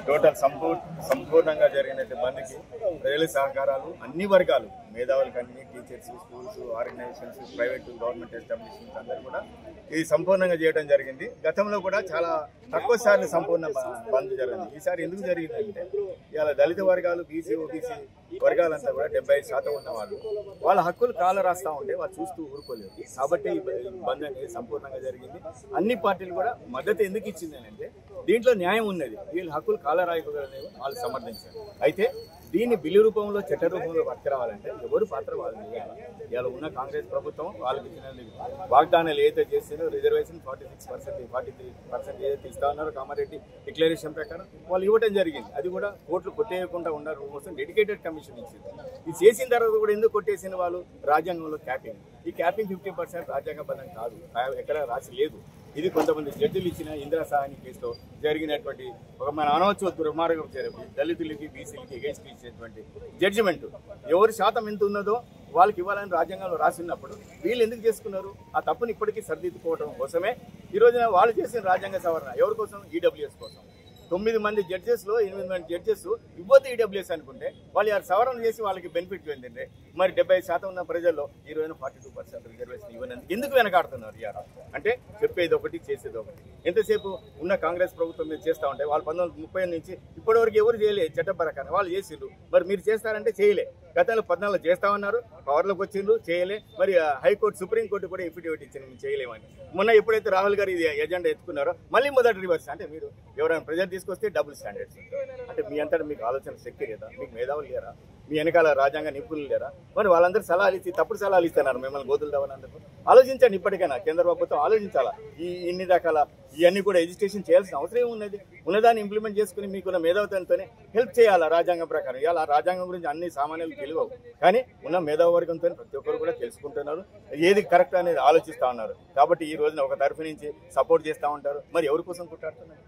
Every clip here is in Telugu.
టోటల్ సంపూర్ణంగా జరిగిన బంద్కి ప్రజల సహకారాలు అన్ని వర్గాలు మేధావులకు అన్ని teachers, schools, organisations, private, government establishments అందరూ కూడా ఇది సంపూర్ణంగా చేయడం జరిగింది. గతంలో కూడా చాలా తక్కువ సార్లు సంపూర్ణ బంద్ జరిగింది. ఈసారి ఎందుకు జరిగిందంటే ఇవాళ దళిత వర్గాలు, బీసీ, ఓబీసీ వర్గాలంతా కూడా 75% ఉన్న వాళ్ళు వాళ్ళ హక్కులు కాల రాస్తా ఉంటే వాళ్ళు చూస్తూ ఊరుకోలేదు. కాబట్టి ఈ బంద్ అనేది సంపూర్ణంగా జరిగింది. అన్ని పార్టీలు కూడా మద్దతు ఎందుకు ఇచ్చింది అంటే దీంట్లో న్యాయం ఉన్నది. వీళ్ళు హక్కులు కాల రాయకూడదని వాళ్ళు సమర్థించారు. అయితే దీన్ని బిల్లు రూపంలో, చట్ట రూపంలో పట్టుకురావాలంటే ఎవరు పాత్ర వాళ్ళు చేయాలి. ఇవాళ ఉన్న కాంగ్రెస్ ప్రభుత్వం వాళ్ళకి ఇచ్చిన వాగ్దానాలు ఏదైతే చేస్తారో రిజర్వేషన్ 46%, 43% ఏదైతే ఇస్తా ఉన్నారో కామారెడ్డి డిక్లరేషన్ ప్రకారం వాళ్ళు ఇవ్వడం జరిగింది. అది కూడా కోర్టులు కొట్టేయకుండా ఉండడం కోసం డెడికేటెడ్ కమిషన్ ఇచ్చింది. ఇది చేసిన తర్వాత కూడా ఎందుకు కొట్టేసిన వాళ్ళు రాజ్యాంగంలో క్యాపింగ్. ఈ క్యాపింగ్ 50% రాజ్యాంగబద్ధం కాదు, ఎక్కడ రాసి లేదు. ఇది కొంతమంది జడ్జిలు ఇచ్చిన ఇందిరా సహాని కేసులో జరిగినటువంటి ఒక మన అనవచ్చు దుర్మార్గం దళితులకి, బీసీలకి ఎగేన్స్ట్ ఇచ్చేటువంటి జడ్జిమెంట్. ఎవరి శాతం ఎంత ఉన్నదో వాళ్ళకి ఇవ్వాలని రాజ్యాంగంలో రాసినప్పుడు వీళ్ళు ఎందుకు చేసుకున్నారు? ఆ తప్పుని ఇప్పటికీ సరిదిద్దుకోవడం కోసమే ఈ రోజున వాళ్ళు చేసిన రాజ్యాంగ సవరణ. ఎవరి కోసం? ఈడబ్ల్యూఎస్ కోసం. 9 మంది జడ్జెస్లో 8 మంది జడ్జెస్ ఇవ్వద్దు ఈడబ్ల్యూఎస్ అనుకుంటే వాళ్ళు సవరణ చేసి వాళ్ళకి బెనిఫిట్ ఏంటంటే మరి 70% ఉన్న ప్రజల్లో ఈ రోజున 42% రిజర్వేషన్ ఇవ్వనందుకు ఎందుకు వెనకాడుతున్నారు? అంటే చెప్పేది ఒకటి, చేసేది ఒకటి. ఎంతసేపు ఉన్న కాంగ్రెస్ ప్రభుత్వం మీరు చేస్తూ ఉంటే వాళ్ళు 1930 నుంచి ఇప్పటివరకు ఎవరు చేయలేదు చట్ట ప్రకారం. వాళ్ళు చేసిండ్రు, మరి మీరు చేస్తారంటే చేయలే. గతంలో 14 చేస్తామన్నారు, పవర్లోకి వచ్చిండ్రు, చేయలే. మరి హైకోర్టు, సుప్రీంకోర్టు కూడా ఎఫిడేవిట్ ఇచ్చింది మేము చేయలేమని. మొన్న ఎప్పుడైతే రాహుల్ గారు ఇది ఎజెండా ఎత్తుకున్నారో మళ్ళీ మొదటి రివర్స్. అంటే మీరు ఎవరైనా ప్రజలు తీసుకొస్తే డబుల్ స్టాండర్డ్స్. అంటే మీ అంతటా మీకు ఆలోచన శక్తి లేదా? మీకు మేధావులు లేరా? మీ వెనకాల రాజ్యాంగ నిపుణులు లేరా? మరి వాళ్ళందరూ సలహాలు ఇచ్చి తప్పుడు సలహాలు ఇస్తున్నారు మిమ్మల్ని గోతులు దవ్వనందుకు. ఆలోచించండి ఇప్పటికైనా. కేంద్ర ప్రభుత్వం ఆలోచించాలా. ఇన్ని రకాల ఇవన్నీ కూడా ఎడ్యుకేషన్ చేయాల్సిన అవసరం ఏమున్నది? ఉన్నదాన్ని ఇంప్లిమెంట్ చేసుకుని మీకున్న మేధావితోనే హెల్ప్ చేయాలా రాజ్యాంగం ప్రకారం. ఇవాళ రాజ్యాంగం గురించి అన్ని సామాన్యులు తెలియవు, కానీ ఉన్న మేధావి వర్గంతో ప్రతి ఒక్కరు కూడా తెలుసుకుంటున్నారు, ఏది కరెక్ట్ అనేది ఆలోచిస్తూ ఉన్నారు. కాబట్టి ఈ రోజున ఒక తరఫు నుంచి సపోర్ట్ చేస్తూ ఉంటారు. మరి ఎవరి కోసం కొట్టాడుతున్నారు?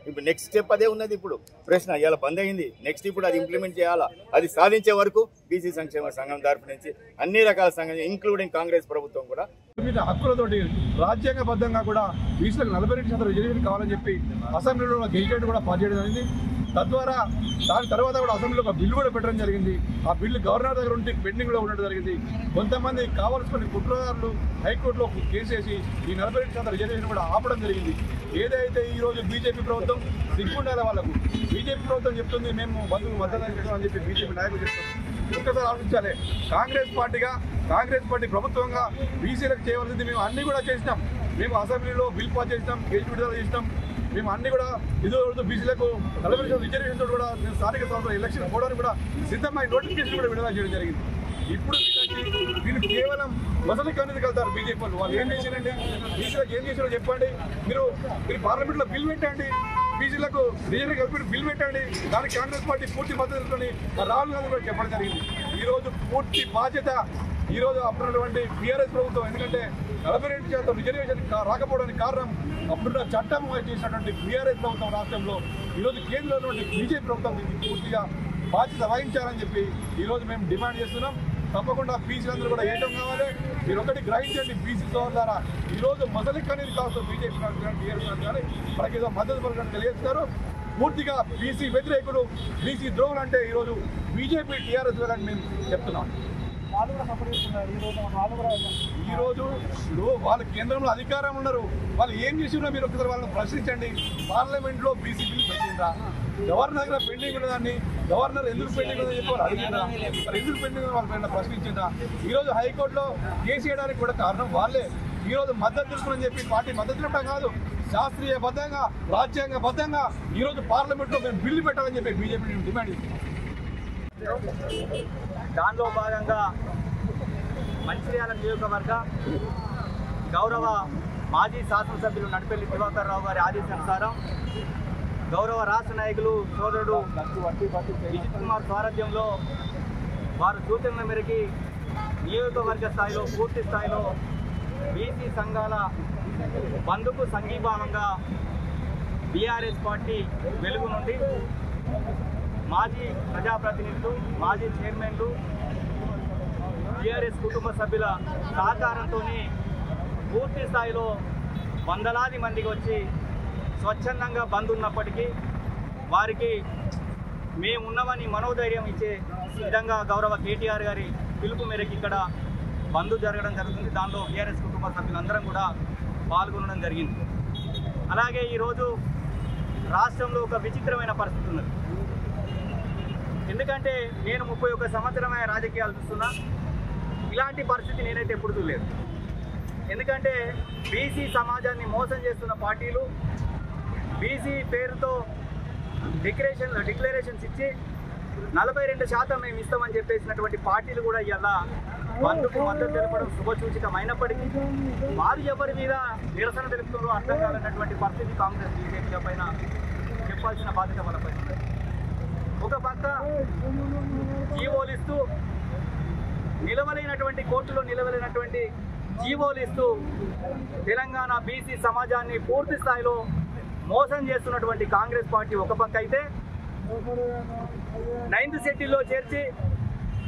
ఇప్పుడు నెక్స్ట్ స్టెప్ అదే ఉన్నది. ఇప్పుడు ప్రశ్న ఇవాళ బంద్ అయింది, నెక్స్ట్ ఇప్పుడు అది ఇంప్లిమెంట్ చేయాలా. అది సాధించే వరకు బీసీ సంక్షేమ సంఘం తరఫు నుంచి అన్ని రకాల సంఘం ఇంక్లూడింగ్ కాంగ్రెస్ ప్రభుత్వం కూడా వివిధ హక్కులతోటి రాజ్యాంగబద్ధంగా కూడా బీసీలకు 42% రిజర్వేషన్ కావాలని చెప్పి అసెంబ్లీలో గెజిటెడ్ కూడా పాస్ చేయడం జరిగింది. తద్వారా దాని తర్వాత కూడా అసెంబ్లీలో ఒక బిల్లు కూడా పెట్టడం జరిగింది. ఆ బిల్లు గవర్నర్ దగ్గర ఉంటే పెండింగ్ కూడా ఉండడం జరిగింది. కొంతమంది కావాల్సిన కుట్రదారులు హైకోర్టులో కేసు వేసి ఈ 42% రిజర్వేషన్ కూడా ఆపడం జరిగింది. ఏదైతే ఈరోజు బీజేపీ ప్రభుత్వం సిగ్గుండాలి వాళ్ళకు. బీజేపీ ప్రభుత్వం చెప్తుంది మేము బంధువులు మద్దతు అని చెప్పి బీజేపీ నాయకులు చెప్తారు. ఒక్కసారి ఆలోచించాలి. కాంగ్రెస్ పార్టీ ప్రభుత్వంగా బీసీలకు చేయవలసింది మేము అన్ని కూడా చేసినాం. మేము అసెంబ్లీలో బిల్ పాస్ చేసినాం, కేసు విడుదల చేసినాం. మేము అన్ని కూడా ఇదో బీసీలకు 40% రిజర్వేషన్ కూడా మేము స్థానిక సంస్థల ఎలక్షన్ పోవడానికి కూడా సిద్ధమై నోటిఫికేషన్ కూడా విడుదల చేయడం జరిగింది. ఇప్పుడు వీళ్ళు కేవలం మొదటి కన్నీకి వెళ్తారు బీజేపీ వాళ్ళు. వాళ్ళు ఏం చేశారండి? బీసీలకు ఏం చేశారో చెప్పండి. మీరు పార్లమెంట్లో బిల్ పెట్టండి, బీసీలకు రిజర్వేషన్ కలిపి బిల్ పెట్టండి. దానికి కాంగ్రెస్ పార్టీ పూర్తి మద్దతుని రాహుల్ గాంధీ కూడా చెప్పడం జరిగింది. ఈరోజు పూర్తి బాధ్యత ఈరోజు అప్పుడున్నటువంటి టీఆర్ఎస్ ప్రభుత్వం. ఎందుకంటే 42% రిజర్వేషన్ రాకపోవడానికి కారణం అప్పుడున్న చట్టం చేసినటువంటి టీఆర్ఎస్ ప్రభుత్వం రాష్ట్రంలో. ఈరోజు కేంద్రంలో బీజేపీ ప్రభుత్వం పూర్తిగా బాధ్యత వహించాలని చెప్పి ఈరోజు మేము డిమాండ్ చేస్తున్నాం. తప్పకుండా బీసీలందరూ కూడా ఏటం కావాలి. మీరు ఒకటి గ్రహించండి, బీసీ సోదరుల ద్వారా ఈరోజు మొదటి కన్నీరు కావచ్చు బీజేపీ టీఆర్ఎస్ కానీ మనకి ఏదో మద్దతు పలకడం తెలియజేస్తారు. పూర్తిగా బీసీ వ్యతిరేకులు, బీసీ ద్రోహులు అంటే ఈరోజు బీజేపీ టీఆర్ఎస్ అని మేము చెప్తున్నాం. ఈరోజు వాళ్ళు కేంద్రంలో అధికారం ఉన్నారు, వాళ్ళు ఏం చేసినా మీరు ఒకసారి వాళ్ళని ప్రశ్నించండి. పార్లమెంట్లో బీసీ బిల్ పెట్టిండ్రా? గవర్నర్ దగ్గర పెండింగ్ ఉన్నదాన్ని గవర్నర్ ఎందుకు పెండింగ్ ఉందని చెప్పి వాళ్ళు అడిగిందా? మరి ఎందుకు పెండింగ్ వాళ్ళు ప్రశ్నించిందా? ఈరోజు హైకోర్టులో కేసు చేయడానికి కూడా కారణం వాళ్ళే. ఈరోజు మద్దతు తెలుసుకుని చెప్పి పార్టీ మద్దతు ఇవ్వడం కాదు, శాస్త్రీయబద్ధంగా రాజ్యాంగబద్ధంగా ఈరోజు పార్లమెంట్లో మేము బిల్లు పెట్టాలని చెప్పి బీజేపీ డిమాండ్ చేస్తున్నాం. దానిలో భాగంగా మంచిర్యాల నియోజకవర్గ గౌరవ మాజీ శాసనసభ్యులు నడిపెల్లి దివాకర్ రావు గారి ఆదేశానుసారం గౌరవ రాష్ట్ర నాయకులు సోదరుడు విజిత్ కుమార్ సారథ్యంలో వారి సూచనల మేరకి నియోజకవర్గ స్థాయిలో పూర్తి స్థాయిలో బీసీ సంఘాల బంధుకు సంఘీభావంగా బీఆర్ఎస్ పార్టీ వెలుగు నుండి మాజీ ప్రజాప్రతినిధులు, మాజీ చైర్మన్లు, టీఆర్ఎస్ కుటుంబ సభ్యుల సహకారంతో పూర్తి స్థాయిలో వందలాది మందికి వచ్చి స్వచ్ఛందంగా బంద్ ఉన్నప్పటికీ వారికి మేము ఉన్నామని మనోధైర్యం ఇచ్చే విధంగా గౌరవ కేటీఆర్ గారి పిలుపు మేరకు ఇక్కడ బంద్ జరగడం జరుగుతుంది. దానిలో బీఆర్ఎస్ కుటుంబ సభ్యులందరం కూడా పాల్గొనడం జరిగింది. అలాగే ఈరోజు రాష్ట్రంలో ఒక విచిత్రమైన పరిస్థితి ఉన్నది. ఎందుకంటే నేను 31 సంవత్సరమైన రాజకీయాలు చూస్తున్నా, ఇలాంటి పరిస్థితి నేనైతే ఎప్పుడు చూడలేదు. ఎందుకంటే బీసీ సమాజాన్ని మోసం చేస్తున్న పార్టీలు, బీసీ పేరుతో డిక్లరేషన్స్ ఇచ్చి 42% మేము ఇస్తామని చెప్పేసినటువంటి పార్టీలు కూడా ఇలా బంధుకు మద్దతు తెలపడం శుభసూచితమైనప్పటికీ వారు ఎవరి మీద నిరసన తెలుపుతుందో అర్థం కాలన్నటువంటి పరిస్థితి కాంగ్రెస్ బీజేపీల పైన చెప్పాల్సిన బాధ్యత వాళ్ళపైన ఉంది. ఒక పక్క జీవోలు ఇస్తూ నిలవలేనటువంటి కోర్టులో నిలవలేనటువంటి జీవోలు ఇస్తూ తెలంగాణ బీసీ సమాజాన్ని పూర్తి స్థాయిలో మోసం చేస్తున్నటువంటి కాంగ్రెస్ పార్టీ ఒక పక్క అయితే 9th షెడ్యూల్లో చేర్చి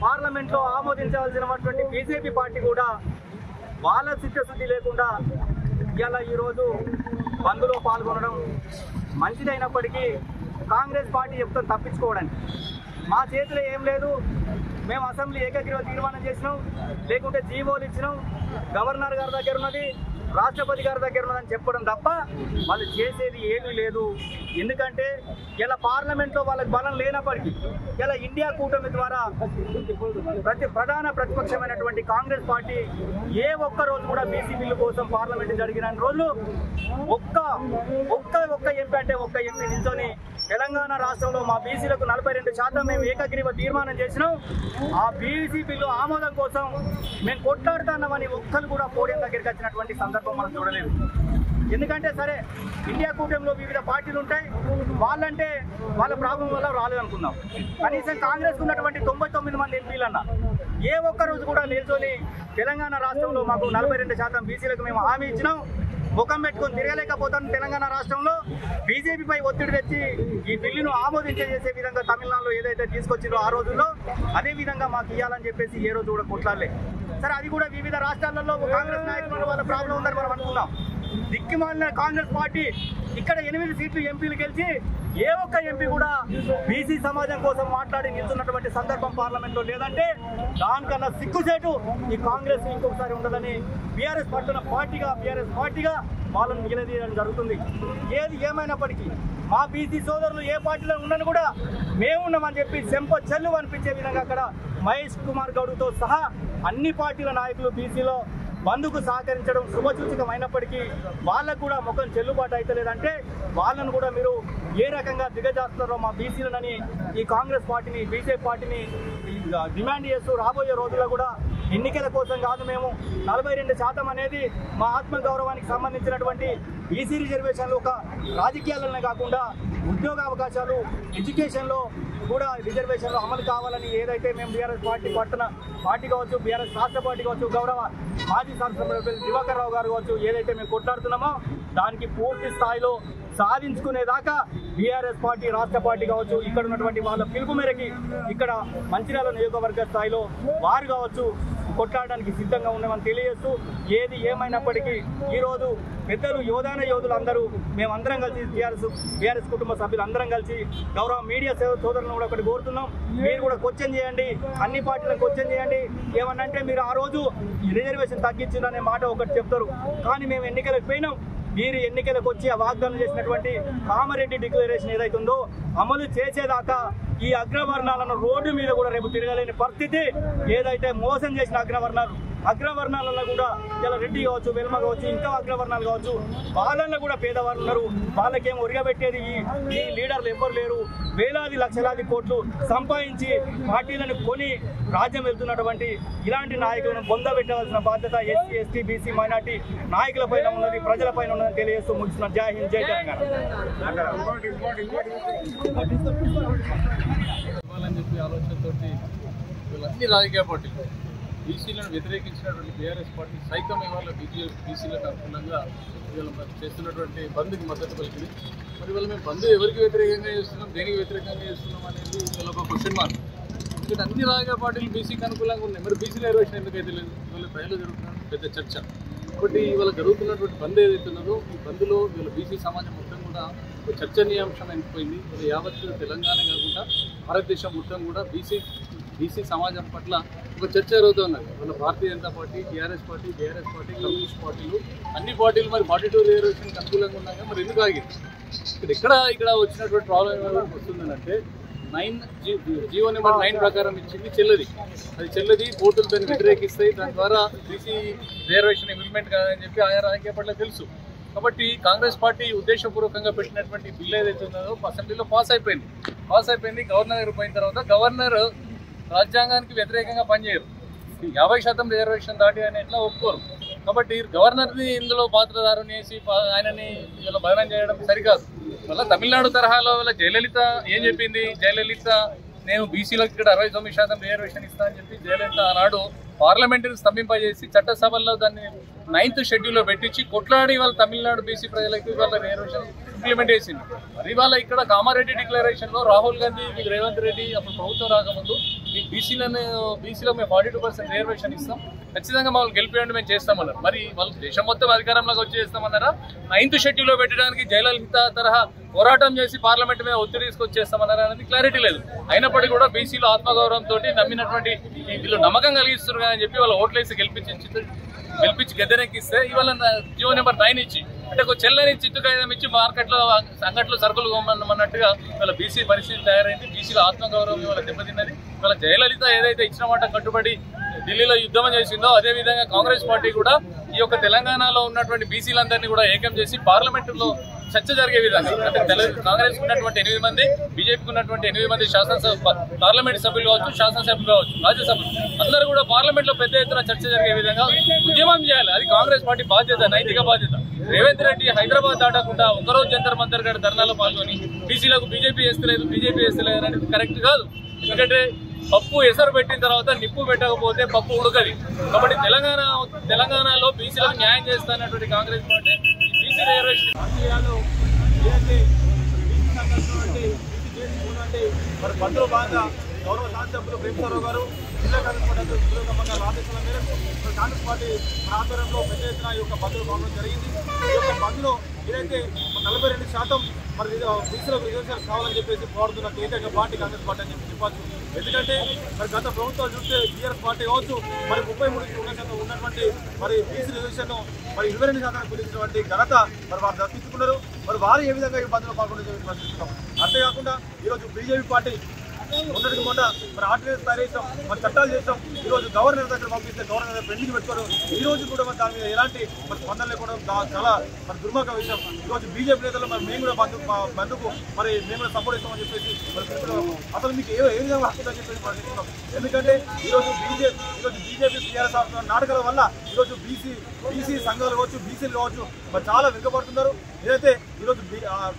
పార్లమెంట్లో ఆమోదించాల్సినటువంటి బీజేపీ పార్టీ కూడా వాళ్ళ చిత్తశుద్ధి లేకుండా ఇలా ఈరోజు బంద్లో పాల్గొనడం మంచిదైనప్పటికీ కాంగ్రెస్ పార్టీ చెప్తాం తప్పించుకోవడానికి మా చేతిలో ఏం లేదు, మేము అసెంబ్లీ ఏకగ్రీవ తీర్మానం చేసినాం, లేకుంటే జీవోలు ఇచ్చినాం, గవర్నర్ గారి దగ్గర ఉన్నది, రాష్ట్రపతి గారి దగ్గర ఉన్నదని చెప్పడం తప్ప వాళ్ళు చేసేది ఏమీ లేదు. ఎందుకంటే ఇలా పార్లమెంట్లో వాళ్ళకి బలం లేనప్పటికీ ఇలా ఇండియా కూటమి ద్వారా ప్రధాన ప్రతిపక్షమైనటువంటి కాంగ్రెస్ పార్టీ ఏ ఒక్క రోజు కూడా బీసీ బిల్లు కోసం పార్లమెంట్ జరిగిన రోజులు ఒక్క ఎంపీ అంటే ఒక్క ఎంపీ నిల్చొని తెలంగాణ రాష్ట్రంలో మా బీసీలకు 42% మేము ఏకగ్రీవ తీర్మానం చేసినాం, ఆ బీసీ బిల్లు ఆమోదం కోసం మేము కొట్లాడుతున్నామని ఒక్కరు కూడా పోడియం దగ్గరికి వచ్చినటువంటి సందర్భం మనం చూడలేదు. ఎందుకంటే సరే ఇండియా కూటమిలో వివిధ పార్టీలు ఉంటాయి, వాళ్ళంటే వాళ్ళ ప్రాబ్లం వల్ల రాలేదనుకుందాం. కనీసం కాంగ్రెస్ ఉన్నటువంటి 99 మంది ఎంపీలన్నా ఏ ఒక్క రోజు కూడా నిల్చొని తెలంగాణ రాష్ట్రంలో మాకు 42% బీసీలకు మేము హామీ ఇచ్చినాం, ముఖం పెట్టుకొని తిరగలేకపోతాం, తెలంగాణ రాష్ట్రంలో బీజేపీపై ఒత్తిడి తెచ్చి ఈ బిల్లును ఆమోదించేసే విధంగా తమిళనాడులో ఏదైతే తీసుకొచ్చిందో ఆ రోజుల్లో అదే విధంగా మాకు ఇవ్వాలని చెప్పేసి ఏ రోజు కూడా కొట్లాడలే. సరే అది కూడా వివిధ రాష్ట్రాలలో కాంగ్రెస్ నాయకుల వాళ్ళ ప్రాబ్లం ఉందని మనం అనుకున్నాం. దిక్కుమాలిన కాంగ్రెస్ పార్టీ ఇక్కడ 8 సీట్లు ఎంపీలు గెలిచి ఏ ఒక్క ఎంపీ కూడా బీసీ సమాజం కోసం మాట్లాడి నిల్చున్నటువంటి సందర్భం పార్లమెంట్లో లేదంటే దానికన్నా సిగ్గుచేటు ఈ కాంగ్రెస్ ఇంకొకసారి ఉండదని బీఆర్ఎస్ పార్టీగా వాళ్ళని నిలదీయడం జరుగుతుంది. ఏది ఏమైనప్పటికీ మా బీసీ సోదరులు ఏ పార్టీలో ఉండని కూడా మేమున్నామని చెప్పి చెంప చెల్లు అనిపించే విధంగా అక్కడ మహేష్ కుమార్ గౌడ్తో సహా అన్ని పార్టీల నాయకులు బీసీలో బంధుకు సహకరించడం శుభసూచకమైనప్పటికీ వాళ్ళకు కూడా ముఖం చెల్లుబాటు అయితే లేదంటే వాళ్ళను కూడా మీరు ఏ రకంగా దిగజాస్తున్నారో మా బీసీలనని ఈ కాంగ్రెస్ పార్టీని బీజేపీ పార్టీని డిమాండ్ చేస్తూ రాబోయే రోజుల్లో కూడా ఎన్నికల కోసం కాదు, మేము 42% అనేది మా ఆత్మగౌరవానికి సంబంధించినటువంటి బీసీ రిజర్వేషన్లు ఒక రాజకీయాలనే కాకుండా ఉద్యోగ అవకాశాలు, ఎడ్యుకేషన్లో కూడా రిజర్వేషన్లు అమలు కావాలని ఏదైతే మేము బీఆర్ఎస్ పార్టీ కావచ్చు, బీఆర్ఎస్ రాష్ట్ర పార్టీ కావచ్చు, గౌరవ మాజీ శాసనసభ్యులు దివాకర్ రావు గారు కావచ్చు, ఏదైతే మేము కొట్లాడుతున్నామో దానికి పూర్తి స్థాయిలో సాధించుకునేదాకా బీఆర్ఎస్ పార్టీ రాష్ట్ర పార్టీ కావచ్చు, ఇక్కడ ఉన్నటువంటి వాళ్ళ పిలుపు మేరకి ఇక్కడ మంచిర్యాల నియోజకవర్గ స్థాయిలో వారు కావచ్చు కొట్లాడడానికి సిద్ధంగా ఉన్నామని తెలియజేస్తూ ఏది ఏమైనప్పటికీ ఈరోజు పెద్దలు యోధులు అందరూ మేమందరం కలిసి బీఆర్ఎస్ కుటుంబ సభ్యులు అందరం కలిసి గౌరవ మీడియా సోదరులను కూడా ఒకటి కోరుతున్నాం, మీరు కూడా క్వశ్చన్ చేయండి, అన్ని పార్టీలను క్వశ్చన్ చేయండి. ఏమన్నంటే మీరు ఆ రోజు రిజర్వేషన్ తగ్గించిందనే మాట ఒకటి చెప్తారు, కానీ మేము ఎన్నికలకు పోయినాం, మీరు ఎన్నికలకు వచ్చి ఆ వాగ్దానం చేసినటువంటి కామారెడ్డి డిక్లరేషన్ ఏదైతే ఉందో అమలు చేసేదాకా ఈ అగ్రవర్ణాలను రోడ్డు మీద కూడా రేపు తిరగలేని పరిస్థితి, ఏదైతే మోసం చేసిన అగ్రవర్ణాలలో కూడా ఇలా రెడ్డి కావచ్చు, వెల్మ కావచ్చు, ఇంకా అగ్రవర్ణాలు కావచ్చు, వాళ్ళల్లో కూడా పేదవాళ్ళు ఉన్నారు, వాళ్ళకేమో ఉరగబెట్టేది ఈ లీడర్లు ఎవ్వరు లేరు. వేలాది లక్షలాది కోట్లు సంపాదించి పార్టీలను కొని రాజ్యం వెళ్తున్నటువంటి ఇలాంటి నాయకులను పొందబెట్టవలసిన బాధ్యత ఎస్సీ, ఎస్టీ, బీసీ, మైనార్టీ నాయకుల పైన ఉన్నది, ప్రజల పైన ఉన్నదని తెలియజేస్తూ ముగిస్తున్న. జై హింద్, జై తెలంగాణ. ఇవ్వాలని చెప్పి ఆలోచనతోటి వీళ్ళన్ని రాజకీయ పార్టీలు బీసీలను వ్యతిరేకించినటువంటి బీఆర్ఎస్ పార్టీ సైతం ఇవాళ బీసీలకు అనుకూలంగా వీళ్ళు చేస్తున్నటువంటి బంద్కి మద్దతు పలికింది. మరి వీళ్ళు మేము బంద్ ఎవరికి వ్యతిరేకంగా చేస్తున్నాం, దేనికి వ్యతిరేకంగా చేస్తున్నాం అనేది వీళ్ళ ఒక క్వశ్చన్ మార్క్. ఎందుకంటే అన్ని రాజకీయ పార్టీలు బీసీకి అనుకూలంగా ఉన్నాయి, మరి బీసీల రిజర్వేషన్ ఎందుకైతే లేదు? వీళ్ళ ప్రజలు జరుగుతున్న పెద్ద చర్చ. కాబట్టి ఇవాళ జరుగుతున్నటువంటి బంద్ ఏదైతే ఉన్నదో ఈ బంద్లో వీళ్ళ బీసీ సమాజం మొత్తం కూడా ఒక చర్చనీయాంశం అయిపోయింది. ఇది యావత్ తెలంగాణ కాకుండా భారతదేశం మొత్తం కూడా బీసీ సమాజం పట్ల ఒక చర్చ జరుగుతున్నది. మన Bharatiya Janata Party, TRS party, BRS party, communist పార్టీలు అన్ని పార్టీలు మరి 42 రిజర్వేషన్కి అనుకూలంగా ఉన్నాయి. మరి ఎందుకు ఆగింది? ఇక్కడ వచ్చినటువంటి ప్రాబ్లం ఏమైనా వస్తుందంటే జీవో నెంబర్ 9 ప్రకారం ఇచ్చింది చెల్లది. అది చెల్లది, కోర్టులు దాన్ని వ్యతిరేకిస్తాయి. దాని ద్వారా బీసీ రిజర్వేషన్ ఇంప్లిమెంట్ కాదని చెప్పి ఆయా రాజకీయ పార్టీలకు తెలుసు. కాబట్టి కాంగ్రెస్ పార్టీ ఉద్దేశపూర్వకంగా పెట్టినటువంటి బిల్లు ఏదైతే ఉన్నదో అసెంబ్లీలో పాస్ అయిపోయింది. గవర్నర్ దగ్గర పోయిన తర్వాత గవర్నర్ రాజ్యాంగానికి వ్యతిరేకంగా పనిచేయరు. 50% రిజర్వేషన్ దాటి అని ఎట్లా ఒప్పుకోరు. కాబట్టి గవర్నర్ని ఇందులో పాత్రదారుని వేసి ఆయనని ఇలా భరణం చేయడం సరికాదు. మళ్ళీ తమిళనాడు తరహాలో జయలలిత ఏం చెప్పింది? జయలలిత నేను బీసీలకు ఇక్కడ 69% రిజర్వేషన్ ఇస్తా అని చెప్పి జయలలిత ఆనాడు పార్లమెంటుని స్తంభింపజేసి చట్టసభల్లో దాన్ని 9th షెడ్యూల్లో పెట్టించి కొట్లాడి వాళ్ళ తమిళనాడు బీసీ ప్రజలకు వాళ్ళ రిజర్వేషన్ ఇంప్లిమెంట్ చేసింది. మరి వాళ్ళ ఇక్కడ కామారెడ్డి డిక్లరేషన్లో రాహుల్ గాంధీ, రేవంత్ రెడ్డి అప్పుడు ప్రభుత్వం రాకముందు ఈ బీసీలో మేము 42% రిజర్వేషన్ ఇస్తాం, ఖచ్చితంగా మమ్మల్ని గెలిపేయండి, మేము చేస్తామన్నారు. మరి వాళ్ళు దేశం మొత్తం అధికారంలోకి వచ్చి చేస్తామన్నారా? 9th షెడ్యూల్లో పెట్టడానికి జయలలిత తరహా పోరాటం చేసి పార్లమెంట్ మీద ఒత్తిడి తీసుకొచ్చేస్తామన్నారా అనేది క్లారిటీ లేదు. అయినప్పటికీ కూడా బీసీలో ఆత్మగౌరవంతో నమ్మినటువంటి వీళ్ళు నమ్మకం కలిగిస్తున్నారు అని చెప్పి వాళ్ళ ఓట్లేసి గెలిపించి గద్దెనెక్కిస్తే ఇవాళ జీవో నెంబర్ 9 ఇచ్చి అంటే ఒక చెల్లని చిత్తు కాగితం ఇచ్చి మార్కెట్లో అంగట్లో సరుకులు కొమ్మన్నట్టుగా వాళ్ళ బీసీ పరిస్థితి తయారైంది. బీసీలో ఆత్మగౌరవం ఇవాళ దెబ్బతిన్నది. ఇవాళ జయలలిత ఏదైతే ఇచ్చిన మాట కట్టుబడి ఢిల్లీలో యుద్ధం చేసిందో అదేవిధంగా కాంగ్రెస్ పార్టీ కూడా ఈ యొక్క తెలంగాణలో ఉన్నటువంటి బీసీలందరినీ కూడా ఏకం చేసి పార్లమెంటులో చర్చ జరిగే విధంగా అంటే కాంగ్రెస్ ఉన్నటువంటి 8 మంది, బీజేపీకి ఉన్నటువంటి 8 మంది శాసనసభ పార్లమెంట్ సభ్యులు కావచ్చు, శాసనసభ్యులు కావచ్చు, రాజ్యసభలు అందరూ కూడా పార్లమెంట్ లో పెద్ద ఎత్తున చర్చ జరిగే విధంగా ఉద్యమం చేయాలి. అది కాంగ్రెస్ పార్టీ బాధ్యత, నైతిక బాధ్యత. రేవంత్ రెడ్డి హైదరాబాద్ దాటకుండా ఒకరోజు జంతర్ మంతర్ గడ ధర్నాలో పాల్గొని బీసీలకు బీజేపీ చేస్తలేదు అనేది కరెక్ట్ కాదు. ఎందుకంటే పప్పు ఎసరు పెట్టిన తర్వాత నిప్పు పెట్టకపోతే పప్పు ఉడకది. కాబట్టి తెలంగాణలో బీసీలకు న్యాయం చేస్తున్నటువంటి కాంగ్రెస్ పార్టీ బీసీ రిజర్వేషన్ మరి బంధువులు బాగా గౌరవ శాసనసభ్యులు ప్రేమసారావు గారు జిల్లా కాంగ్రెస్ పార్టీ అధ్యక్షులు ఆదేశాల మేరకు కాంగ్రెస్ పార్టీ ఆధ్వర్యంలో పెద్ద ఎత్తున ఈ యొక్క బంధువులు పాల్గొనడం జరిగింది. ఈ యొక్క బంధులో ఏదైతే 42% మరి బీసీలకు రిజర్వేషన్ కావాలని చెప్పేసి పోరాడుతున్న ఏకైక పార్టీ కాంగ్రెస్ పార్టీ అని చెప్పవచ్చు. ఎందుకంటే మరి గత ప్రభుత్వాలు చూస్తే టీఆర్ఎస్ పార్టీ కావచ్చు మరి 33% ఉన్నటువంటి మరి బీసీ రిజర్వేషన్ మరి 22% కుదించినటువంటి ఘనత మరి వారు దక్కించుకున్నారు. మరి వారు ఏ విధంగా ఈ బంధులో పాల్గొనే ప్రశ్నిస్తున్నాం. అంతేకాకుండా ఈరోజు బీజేపీ పార్టీ మొన్నటికి మొన్న మరి ఆర్డినెన్స్ తయారు చేసాం, మరి చట్టాలు చేసాం. ఈరోజు గవర్నర్ దగ్గర పంపిస్తే గవర్నర్ పెండింగ్ పెట్టుకోవడం, ఈ రోజు కూడా మరి దాని మీద ఎలాంటి మరి స్పందన లేకపోవడం చాలా మరి దుర్మార్గ విషయం. ఈరోజు బీజేపీ నేతలు మరి మేము కూడా బంధుకు మరి మేము కూడా సపోర్ట్ ఇస్తామని చెప్పేసి మరి అసలు మీకు ఏ విధంగా హక్కుందని చెప్పేసి ప్రశ్నిస్తున్నాం. ఎందుకంటే ఈరోజు బీజేపీ టీఆర్ఎస్ నాటకాల వల్ల ఈరోజు బీసీ సంఘాలు కావచ్చు, బీసీలు కావచ్చు మరి చాలా వెనుకబడుతున్నారు. ఏదైతే ఈరోజు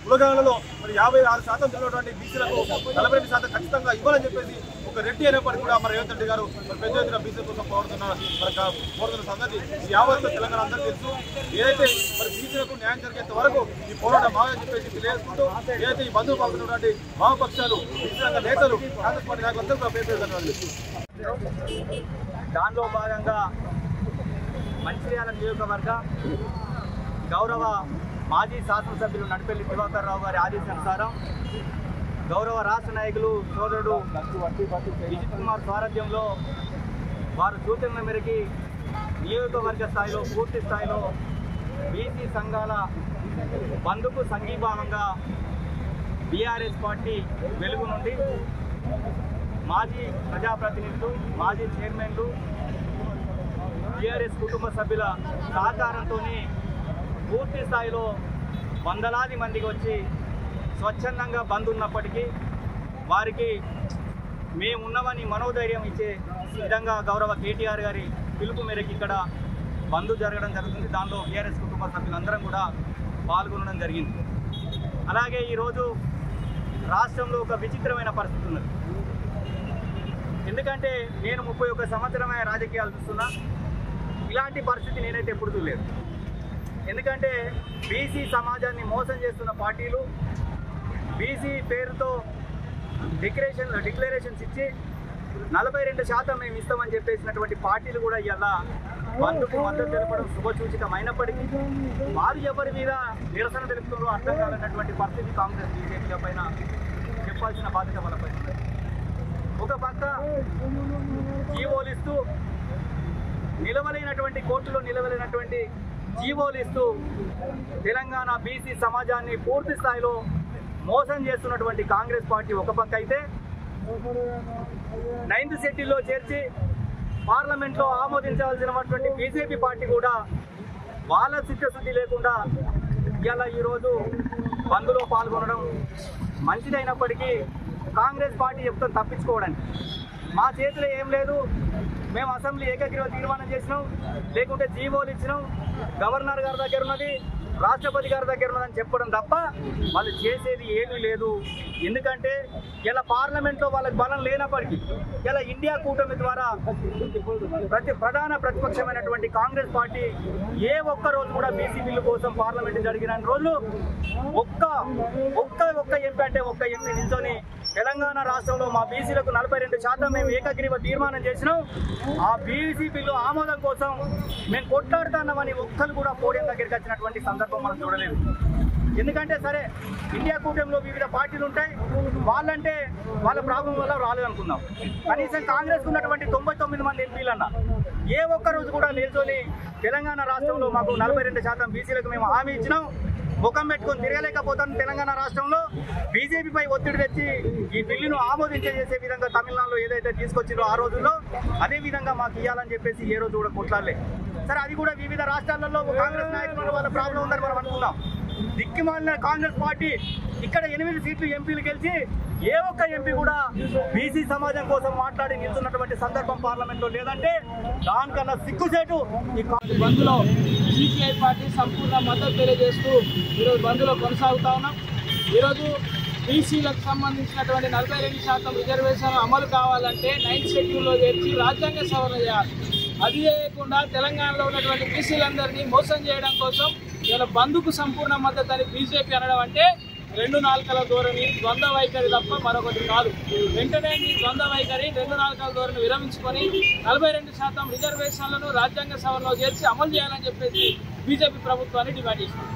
కులగణనలో మరి 56% ఉన్నటువంటి బీసీలకు 42% ఖచ్చితంగా ఇవ్వాలని చెప్పేసి ఒక రెడ్డి అనేప్పటికీ కూడా మరి రేవంత్ రెడ్డి గారు మరి పెద్ద ఎత్తున బీసీ కోసం పోరాడుతున్న సంగతి యావత్ తెలంగాణ అందరికీ తెలుసు. ఏదైతే మరి బీసీలకు న్యాయం జరిగేంత వరకు ఈ పోరాటం బాగా చెప్పేసి తెలియజేసుకుంటూ ఏదైతే ఈ బంధువులు పాల్గొన్నటువంటి వామపక్షాలు బీసీ రంగ నేతలు కాంగ్రెస్ పార్టీ నాయకులందరూ కూడా దానిలో భాగంగా మంచిర్యాల నియోజకవర్గ గౌరవ మాజీ శాసనసభ్యులు నడిపెల్లి దివాకర్ రావు గారి ఆదేశానుసారం గౌరవ రాష్ట్ర నాయకులు సోదరుడు విజిత్ కుమార్ సారథ్యంలో వారు సూచనల మేరకి నియోజకవర్గ స్థాయిలో పూర్తి స్థాయిలో బీసీ సంఘాల బంధుకు సంఘీభావంగా బీఆర్ఎస్ పార్టీ వెలుగు నుండి మాజీ ప్రజాప్రతినిధులు, మాజీ చైర్మన్లు, టీఆర్ఎస్ కుటుంబ సభ్యుల సహకారంతో పూర్తి స్థాయిలో వందలాది మందికి వచ్చి స్వచ్ఛందంగా బంద్ ఉన్నప్పటికీ వారికి మేమున్నామని మనోధైర్యం ఇచ్చే విధంగా గౌరవ కేటీఆర్ గారి పిలుపు మేరకు ఇక్కడ బంద్ జరగడం జరుగుతుంది. దానిలో టీఆర్ఎస్ కుటుంబ సభ్యులందరం కూడా పాల్గొనడం జరిగింది. అలాగే ఈరోజు రాష్ట్రంలో ఒక విచిత్రమైన పరిస్థితి ఉన్నది. ఎందుకంటే నేను 31 సంవత్సరమైన రాజకీయాలు చూస్తున్నా, ఇలాంటి పరిస్థితి నేనైతే ఎప్పుడు చూడలేదు. ఎందుకంటే బీసీ సమాజాన్ని మోసం చేస్తున్న పార్టీలు, బీసీ పేరుతో డిక్లరేషన్స్ ఇచ్చి 42% మేము ఇస్తామని చెప్పేసినటువంటి పార్టీలు కూడా ఇలా బంద్కు మద్దతు తెలపడం శుభసూచితమైనప్పటికీ వారు ఎవరి మీద నిరసన తెలుపుతారో అర్థం కాదన్నటువంటి పరిస్థితి కాంగ్రెస్ బీజేపీల పైన చెప్పాల్సిన బాధ్యత వాళ్ళపై ఉంది. ఒక పక్క జీవోలిస్తూ నిలవలేనటువంటి కోర్టులో నిలవలేనటువంటి జీవోలిస్తూ తెలంగాణ బీసీ సమాజాన్ని పూర్తి స్థాయిలో మోసం చేస్తున్నటువంటి కాంగ్రెస్ పార్టీ ఒక పక్క అయితే 9th షెడ్యూల్లో చేర్చి పార్లమెంట్లో ఆమోదించవలసినటువంటి బీజేపీ పార్టీ కూడా వాళ్ళ చిత్తశుద్ధి లేకుండా ఇలా ఈరోజు బంద్లో పాల్గొనడం మంచిదైనప్పటికీ కాంగ్రెస్ పార్టీ చెప్తాం తప్పించుకోవడానికి మా చేతిలో ఏం లేదు, మేము అసెంబ్లీ ఏకగ్రీవ తీర్మానం చేసినాం, లేకుంటే జీవోలు ఇచ్చినాం, గవర్నర్ గారి దగ్గర ఉన్నది, రాష్ట్రపతి గారి దగ్గర ఉన్నదని చెప్పడం తప్ప వాళ్ళు చేసేది ఏమీ లేదు. ఎందుకంటే ఇలా పార్లమెంట్లో వాళ్ళకి బలం లేనప్పటికీ ఇలా ఇండియా కూటమి ద్వారా ప్రధాన ప్రతిపక్షమైనటువంటి కాంగ్రెస్ పార్టీ ఏ ఒక్క రోజు కూడా బీసీ బిల్లు కోసం పార్లమెంట్ జరిగిన రోజులు ఒక్క ఎంపీ అంటే ఒక్క ఎంపీ నిల్చొని తెలంగాణ రాష్ట్రంలో మా బీసీలకు 42% మేము ఏకగ్రీవ తీర్మానం చేసినాం, ఆ బీసీ బిల్లు ఆమోదం కోసం మేము కొట్లాడుతున్నామని ఒక్కరు కూడా పోడియం దగ్గరికి వచ్చినటువంటి సందర్భం మనం చూడలేదు. ఎందుకంటే సరే ఇండియా కూటమిలో వివిధ పార్టీలు ఉంటాయి, వాళ్ళంటే వాళ్ళ ప్రాబ్లం వల్ల రాలేదనుకుందాం. కనీసం కాంగ్రెస్ ఉన్నటువంటి 99 మంది ఎంపీలన్నా ఏ ఒక్క రోజు కూడా నిల్చొని తెలంగాణ రాష్ట్రంలో మాకు 42% బీసీలకు మేము హామీ ఇచ్చినాం, ముఖం పెట్టుకొని తిరగలేకపోతాను, తెలంగాణ రాష్ట్రంలో బీజేపీపై ఒత్తిడి తెచ్చి ఈ బిల్లును ఆమోదించేసే విధంగా తమిళనాడులో ఏదైతే తీసుకొచ్చిందో ఆ రోజుల్లో అదే విధంగా మాకు ఇవ్వాలని చెప్పేసి ఏ రోజు కూడా కొట్లాడలే. సరే అది కూడా వివిధ రాష్ట్రాలలో కాంగ్రెస్ నాయకుల వాళ్ళ ప్రాబ్లం ఉందని మనం అనుకున్నాం. దిక్కుమాలిన కాంగ్రెస్ పార్టీ ఇక్కడ 8 సీట్లు ఎంపీలు గెలిచి ఏ ఒక్క ఎంపీ కూడా బీసీ సమాజం కోసం మాట్లాడి నిల్చున్నటువంటి సందర్భం పార్లమెంట్లో లేదంటే దానికన్నా సిగ్గుచేటు. ఈ బంద్లో సిపిఐ పార్టీ సంపూర్ణ మద్దతు తెలియజేస్తూ ఈరోజు బంద్లో కొనసాగుతా ఉన్నాం. ఈరోజు బీసీలకు సంబంధించినటువంటి 42% రిజర్వేషన్ అమలు కావాలంటే 9th షెడ్యూల్లో చేర్చి రాజ్యాంగ సవరణ చేయాలి. అది చేయకుండా తెలంగాణలో ఉన్నటువంటి బీసీలందరినీ మోసం చేయడం కోసం ఇలా బంద్కు సంపూర్ణ మద్దతు అని బీజేపీ అనడం అంటే 2 నాలుకల ధోరణి, ద్వంద్వ వైఖరి తప్ప మరొకటి కాదు. వెంటనే ఈ ద్వంద్వ వైఖరి 2 నాలుకల ధోరణి విరమించుకొని 42% రిజర్వేషన్లను రాజ్యాంగ సభలో చేర్చి అమలు చేయాలని చెప్పేసి బీజేపీ ప్రభుత్వాన్ని డిమాండ్ చేసింది.